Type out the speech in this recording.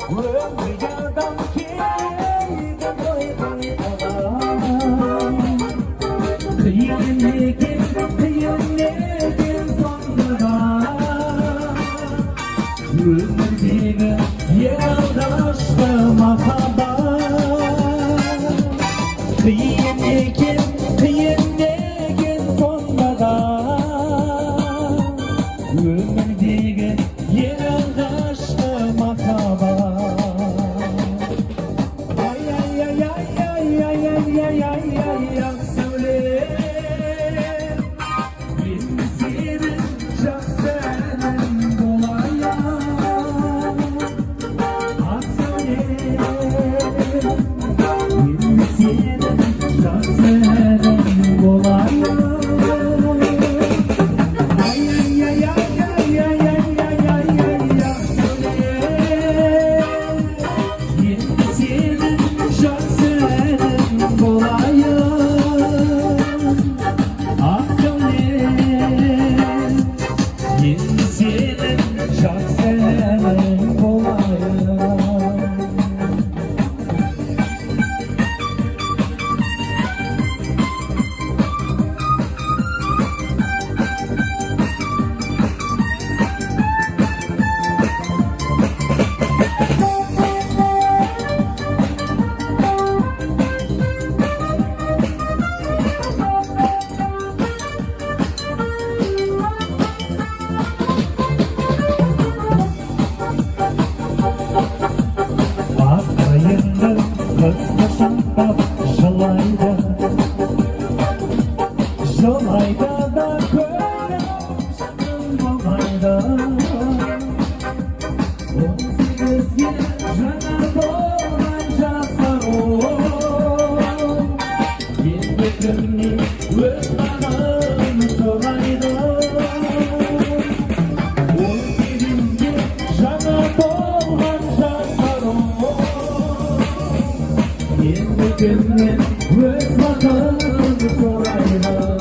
Ömrüge adam кейді бойға қиын екен сонда өмірдегі ең алғашқы махаббат қиын екен сонда да өмірдегі ең алғашқы махаббат ай ақ сәулем мен сенің жақсы әнің болайын ақ сәулем мен сенің жақсы әнің болайын Жылайды да көңіл шын болмайды 18-ге жаңа толған жастар енді кімнен өз бағын сұрайды 18-ге жаңа толған жастар енді кімнен өз бағын сұрайды